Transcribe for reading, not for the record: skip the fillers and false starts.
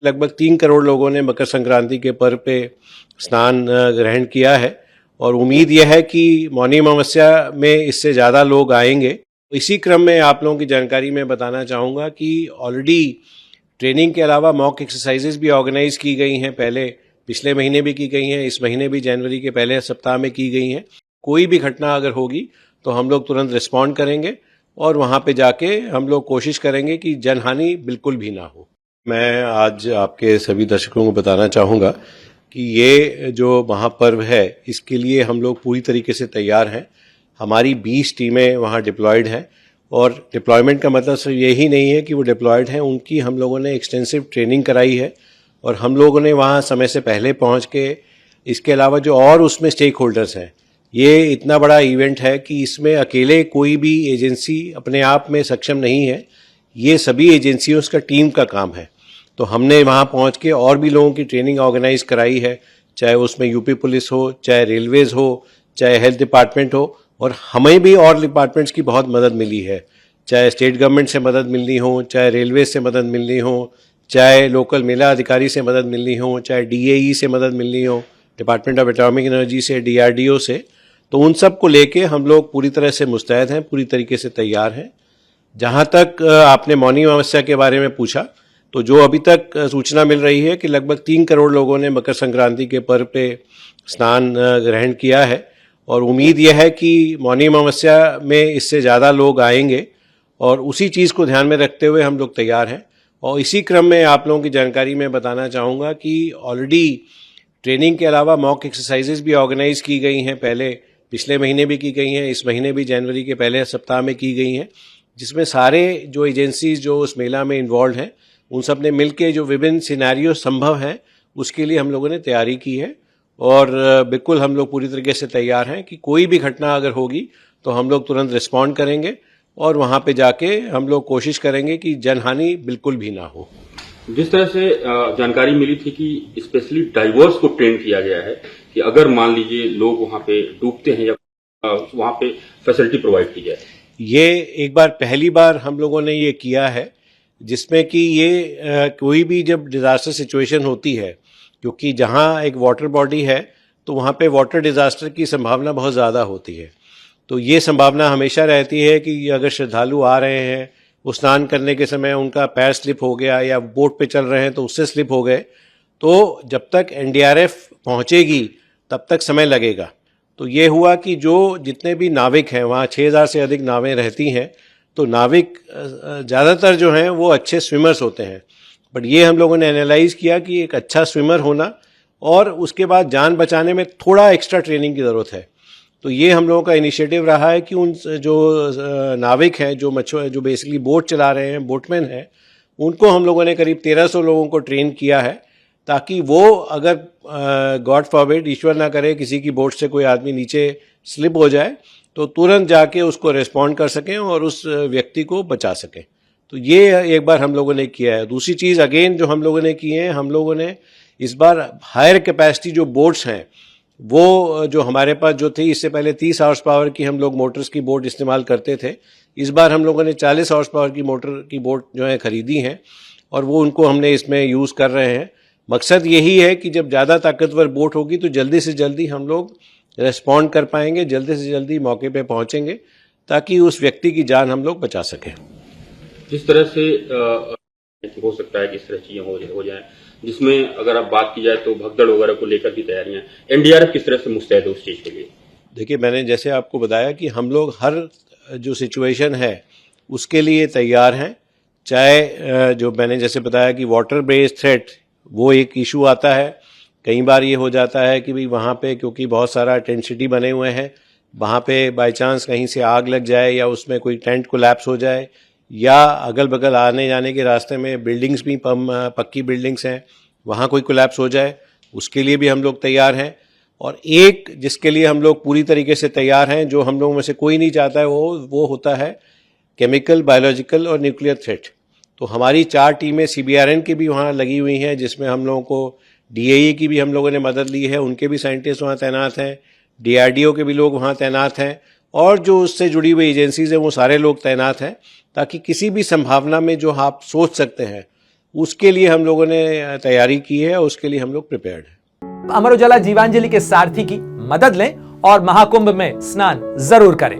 लगभग 3 करोड़ लोगों ने मकर संक्रांति के पर्व पे स्नान ग्रहण किया है और उम्मीद यह है कि मौनी अमावस्या में इससे ज़्यादा लोग आएंगे। इसी क्रम में आप लोगों की जानकारी में बताना चाहूँगा कि ऑलरेडी ट्रेनिंग के अलावा मॉक एक्सरसाइजेज भी ऑर्गेनाइज की गई हैं। पहले पिछले महीने भी की गई हैं, इस महीने भी जनवरी के पहले सप्ताह में की गई हैं। कोई भी घटना अगर होगी तो हम लोग तुरंत रिस्पॉन्ड करेंगे और वहाँ पे जाके हम लोग कोशिश करेंगे कि जनहानि बिल्कुल भी ना हो। मैं आज आपके सभी दर्शकों को बताना चाहूँगा कि ये जो महापर्व है इसके लिए हम लोग पूरी तरीके से तैयार हैं। हमारी 20 टीमें वहाँ डिप्लॉयड हैं और डिप्लॉयमेंट का मतलब सिर्फ यही नहीं है कि वो डिप्लॉयड हैं, उनकी हम लोगों ने एक्सटेंसिव ट्रेनिंग कराई है और हम लोगों ने वहाँ समय से पहले पहुँच के, इसके अलावा जो और उसमें स्टेक होल्डर्स हैं, ये इतना बड़ा इवेंट है कि इसमें अकेले कोई भी एजेंसी अपने आप में सक्षम नहीं है। ये सभी एजेंसियों का टीम का काम है। तो हमने वहाँ पहुँच के और भी लोगों की ट्रेनिंग ऑर्गेनाइज कराई है, चाहे उसमें यूपी पुलिस हो, चाहे रेलवेज हो, चाहे हेल्थ डिपार्टमेंट हो, और हमें भी और डिपार्टमेंट्स की बहुत मदद मिली है। चाहे स्टेट गवर्नमेंट से मदद मिलनी हो, चाहे रेलवे से मदद मिलनी हो, चाहे लोकल मेला अधिकारी से मदद मिलनी हो, चाहे डीएई से मदद मिलनी हो, डिपार्टमेंट ऑफ एटॉमिक एनर्जी से, डीआरडीओ से, तो उन सब को लेके हम लोग पूरी तरह से मुस्तैद हैं, पूरी तरीके से तैयार हैं। जहाँ तक आपने मौनी अमावस्या के बारे में पूछा, तो जो अभी तक सूचना मिल रही है कि लगभग 3 करोड़ लोगों ने मकर संक्रांति के पर्व पे स्नान ग्रहण किया है और उम्मीद यह है कि मौनी अमावस्या में इससे ज़्यादा लोग आएंगे और उसी चीज़ को ध्यान में रखते हुए हम लोग तैयार हैं। और इसी क्रम में आप लोगों की जानकारी में बताना चाहूँगा कि ऑलरेडी ट्रेनिंग के अलावा मॉक एक्सरसाइजेज भी ऑर्गेनाइज की गई हैं। पहले पिछले महीने भी की गई हैं, इस महीने भी जनवरी के पहले सप्ताह में की गई हैं, जिसमें सारे जो एजेंसीज जो उस मेला में इन्वॉल्व हैं उन सब ने मिलकर जो विभिन्न सिनेरियो संभव हैं उसके लिए हम लोगों ने तैयारी की है और बिल्कुल हम लोग पूरी तरीके से तैयार हैं कि कोई भी घटना अगर होगी तो हम लोग तुरंत रिस्पॉन्ड करेंगे और वहाँ पे जाके हम लोग कोशिश करेंगे कि जनहानि बिल्कुल भी ना हो। जिस तरह से जानकारी मिली थी कि स्पेशली डाइवर्स को ट्रेन किया गया है कि अगर मान लीजिए लोग वहाँ पे डूबते हैं या वहाँ पे फैसिलिटी प्रोवाइड की जाए। ये एक बार पहली बार हम लोगों ने ये किया है जिसमें कि ये कोई भी जब डिज़ास्टर सिचुएशन होती है, क्योंकि जहाँ एक वाटर बॉडी है तो वहाँ पे वाटर डिज़ास्टर की संभावना बहुत ज़्यादा होती है। तो ये संभावना हमेशा रहती है कि अगर श्रद्धालु आ रहे हैं, वो स्नान करने के समय उनका पैर स्लिप हो गया या बोट पे चल रहे हैं तो उससे स्लिप हो गए, तो जब तक एनडीआरएफ पहुँचेगी तब तक समय लगेगा। तो ये हुआ कि जो जितने भी नाविक हैं, वहाँ 6000 से अधिक नावें रहती हैं, तो नाविक ज़्यादातर जो हैं वो अच्छे स्विमर्स होते हैं। बट ये हम लोगों ने एनालाइज़ किया कि एक अच्छा स्विमर होना और उसके बाद जान बचाने में थोड़ा एक्स्ट्रा ट्रेनिंग की ज़रूरत है। तो ये हम लोगों का इनिशिएटिव रहा है कि उन जो नाविक हैं, जो बेसिकली बोट चला रहे हैं, बोटमैन हैं, उनको हम लोगों ने करीब 1300 लोगों को ट्रेन किया है ताकि वो अगर गॉड फॉरबिड, ईश्वर ना करे, किसी की बोट से कोई आदमी नीचे स्लिप हो जाए तो तुरंत जाके उसको रिस्पॉन्ड कर सकें और उस व्यक्ति को बचा सकें। तो ये एक बार हम लोगों ने किया है। दूसरी चीज़ अगेन जो हम लोगों ने की है, हम लोगों ने इस बार हायर कैपेसिटी जो बोट्स हैं वो जो हमारे पास जो थी, इससे पहले 30 हॉर्स पावर की हम लोग मोटर्स की बोट इस्तेमाल करते थे, इस बार हम लोगों ने 40 हॉर्स पावर की मोटर की बोट जो है खरीदी हैं और वो उनको हमने इसमें यूज़ कर रहे हैं। मकसद यही है कि जब ज़्यादा ताकतवर बोट होगी तो जल्दी से जल्दी हम लोग रेस्पॉन्ड कर पाएंगे, जल्दी से जल्दी मौके पे पहुंचेंगे ताकि उस व्यक्ति की जान हम लोग बचा सकें। जिस तरह से हो सकता है कि इस तरह चीजें हो जाएं, जिसमें अगर आप बात की जाए तो भगदड़ वगैरह को लेकर की तैयारियां, एनडीआरएफ किस तरह से मुस्तैद है उस चीज के लिए? देखिए, मैंने जैसे आपको बताया कि हम लोग हर जो सिचुएशन है उसके लिए तैयार हैं। चाहे जो मैंने जैसे बताया कि वाटर बेस्ड थ्रेट वो एक इशू आता है। कई बार ये हो जाता है कि भाई वहाँ पे क्योंकि बहुत सारा टेंट सिटी बने हुए हैं, वहाँ पे बाय चांस कहीं से आग लग जाए या उसमें कोई टेंट कोलैप्स हो जाए या अगल बगल आने जाने के रास्ते में बिल्डिंग्स भी पक्की बिल्डिंग्स हैं, वहाँ कोई कोलैप्स हो जाए, उसके लिए भी हम लोग तैयार हैं। और एक जिसके लिए हम लोग पूरी तरीके से तैयार हैं, जो हम लोगों में से कोई नहीं चाहता है, वो होता है केमिकल, बायोलॉजिकल और न्यूक्लियर थ्रेट। तो हमारी 4 टीमें सीबीआरएन की भी वहाँ लगी हुई हैं, जिसमें हम लोगों को डीएई की भी हम लोगों ने मदद ली है, उनके भी साइंटिस्ट वहाँ तैनात हैं, डीआरडीओ के भी लोग वहाँ तैनात हैं और जो उससे जुड़ी हुई एजेंसीज हैं वो सारे लोग तैनात हैं ताकि किसी भी संभावना में जो आप सोच सकते हैं उसके लिए हम लोगों ने तैयारी की है और उसके लिए हम लोग प्रिपेयर्ड हैं। अमर उजाला जीवांजलि के सारथी की मदद लें और महाकुंभ में स्नान जरूर करें।